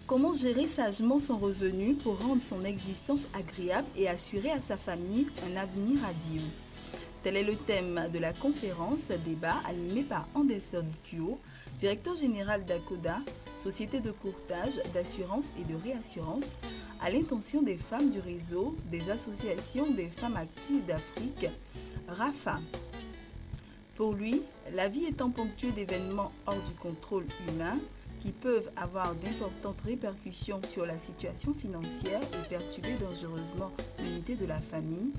Comment gérer sagement son revenu pour rendre son existence agréable et assurer à sa famille un avenir radieux? Tel est le thème de la conférence débat animée par Anderson Kyo, directeur général d'Akoda, société de courtage, d'assurance et de réassurance, à l'intention des femmes du réseau des associations des femmes actives d'Afrique, RAFA. Pour lui, la vie étant ponctuée d'événements hors du contrôle humain qui peuvent avoir d'importantes répercussions sur la situation financière et perturber dangereusement l'unité de la famille,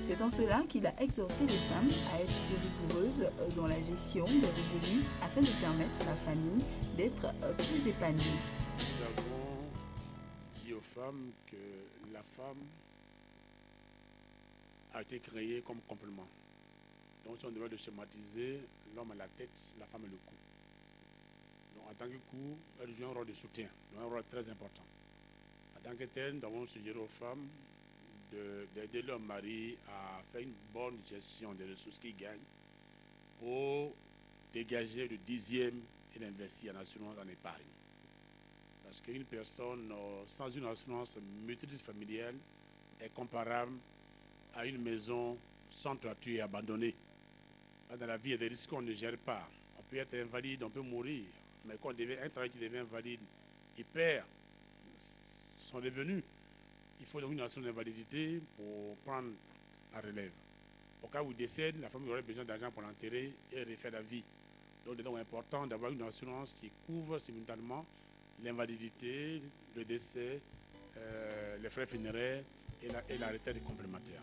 c'est en cela qu'il a exhorté les femmes à être rigoureuses dans la gestion des revenus afin de permettre à la famille d'être plus épanouie. Nous avons dit aux femmes que la femme a été créée comme complément. Donc si on devait le schématiser, l'homme a la tête, la femme a le cou. Donc en tant que cou, elle joue un rôle de soutien, un rôle très important. En tant que tel, nous avons suggéré aux femmes d'aider leur mari à faire une bonne gestion des ressources qu'ils gagnent pour dégager le dixième et l'investir en assurance en épargne. Parce qu'une personne sans une assurance multifamiliale est comparable à une maison sans toiture et abandonnée. Dans la vie, il y a des risques qu'on ne gère pas. On peut être invalide, on peut mourir, mais quand on devient un travail qui devient invalide, il perd son revenu. Il faut donc une assurance d'invalidité pour prendre la relève. Au cas où il décède, la famille aurait besoin d'argent pour l'enterrer et refaire la vie. Donc, il est donc important d'avoir une assurance qui couvre simultanément l'invalidité, le décès, les frais funéraires et la retraite complémentaire.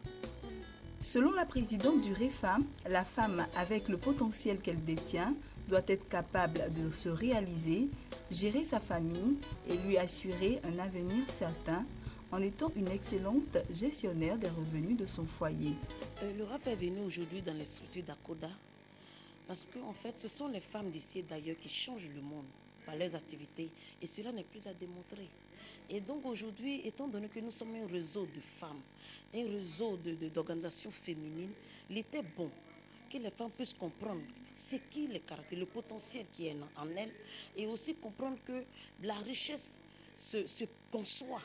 Selon la présidente du REFA, la femme, avec le potentiel qu'elle détient, doit être capable de se réaliser, gérer sa famille et lui assurer un avenir certain en étant une excellente gestionnaire des revenus de son foyer. Le RAF est venu aujourd'hui dans les structures d'Akoda parce qu'en fait, ce sont les femmes d'ici et d'ailleurs qui changent le monde par leurs activités et cela n'est plus à démontrer. Et donc aujourd'hui, étant donné que nous sommes un réseau de femmes, un réseau d'organisations féminines, il était bon que les femmes puissent comprendre ce qui les caractère, le potentiel qui est en elles et aussi comprendre que la richesse se conçoit.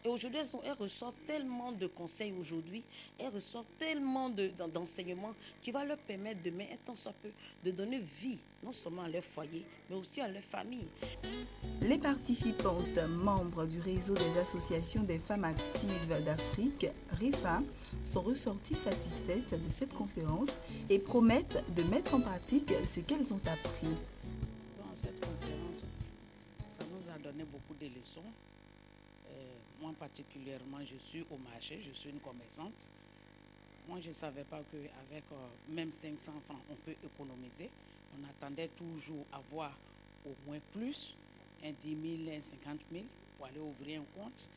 Et aujourd'hui, elles reçoivent tellement de conseils aujourd'hui, elles reçoivent tellement d'enseignements qui va leur permettre demain, un temps soit peu, de donner vie, non seulement à leur foyer, mais aussi à leur famille. Les participantes membres du réseau des associations des femmes actives d'Afrique, REFA, sont ressorties satisfaites de cette conférence et promettent de mettre en pratique ce qu'elles ont appris. Dans cette conférence, ça nous a donné beaucoup de leçons. Moi particulièrement, je suis au marché, je suis une commerçante. Moi, je ne savais pas qu'avec même 500 francs, on peut économiser. On attendait toujours avoir au moins plus, un 10 000, un 50 000 pour aller ouvrir un compte.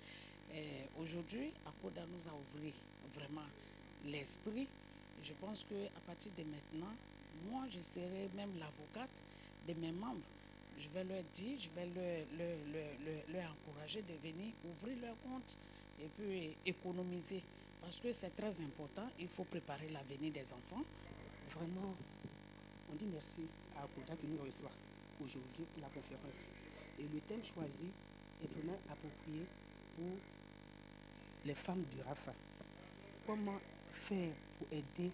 Aujourd'hui, Akoda nous a ouvert vraiment l'esprit. Je pense qu'à partir de maintenant, moi, je serai même l'avocate de mes membres. Je vais leur dire, je vais leur encourager de venir ouvrir leur compte et puis économiser. Parce que c'est très important, il faut préparer l'avenir des enfants. Vraiment, on dit merci à Akoda qui nous reçoit aujourd'hui pour la conférence. Et le thème choisi est vraiment approprié pour les femmes du RAFA. Comment faire pour aider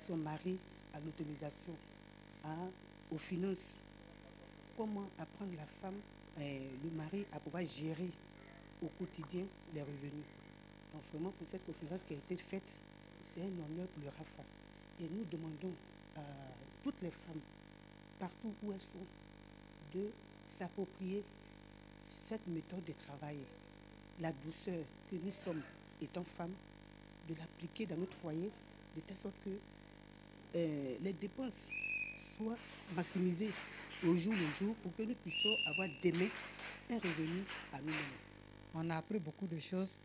son mari à l'autonomisation, aux finances? Comment apprendre la femme, le mari à pouvoir gérer au quotidien les revenus. Donc vraiment pour cette conférence qui a été faite, c'est un honneur pour le RAFA. Et nous demandons à toutes les femmes, partout où elles sont, de s'approprier cette méthode de travail, la douceur que nous sommes étant femmes, de l'appliquer dans notre foyer, de telle sorte que les dépenses soient maximisées au jour le jour pour que nous puissions avoir demain un revenu à nous-mêmes. On a appris beaucoup de choses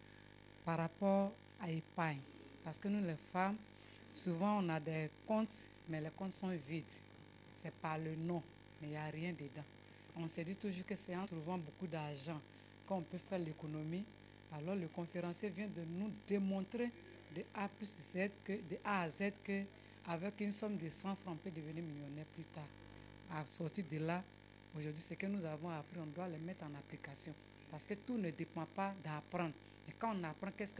par rapport à l'épargne. Parce que nous, les femmes, souvent on a des comptes, mais les comptes sont vides. C'est par le nom, mais il n'y a rien dedans. On se dit toujours que c'est en trouvant beaucoup d'argent qu'on peut faire l'économie. Alors le conférencier vient de nous démontrer de A plus Z, de A à Z, qu'avec une somme de 100 francs, on peut devenir millionnaire plus tard. À sortir de là, Aujourd'hui, ce que nous avons appris, on doit le mettre en application. Parce que tout ne dépend pas d'apprendre. Et quand on apprend, qu'est-ce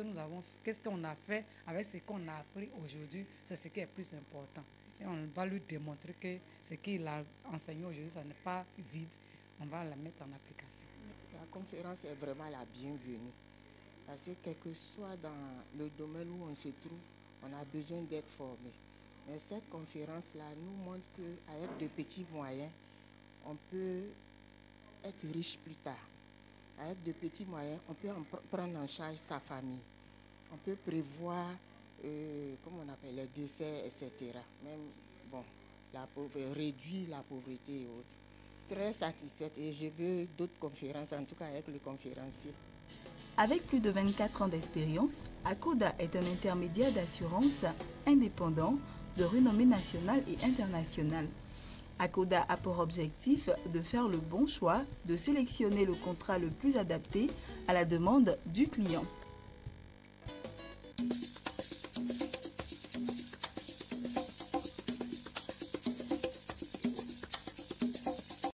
qu'on a fait avec ce qu'on a appris aujourd'hui, c'est ce qui est plus important. Et on va lui démontrer que ce qu'il a enseigné aujourd'hui, ça n'est pas vide. On va la mettre en application. La conférence est vraiment la bienvenue. Parce que quel que soit dans le domaine où on se trouve, on a besoin d'être formé. Mais cette conférence-là nous montre qu'avec de petits moyens, on peut être riche plus tard. Avec de petits moyens, on peut prendre en charge sa famille. On peut prévoir, comment on appelle, les décès, etc. Même, bon, réduire la pauvreté et autres. Très satisfaite et je veux d'autres conférences, en tout cas avec le conférencier. Avec plus de 24 ans d'expérience, Akoda est un intermédiaire d'assurance indépendant de renommée nationale et internationale. Akoda a pour objectif de faire le bon choix, de sélectionner le contrat le plus adapté à la demande du client.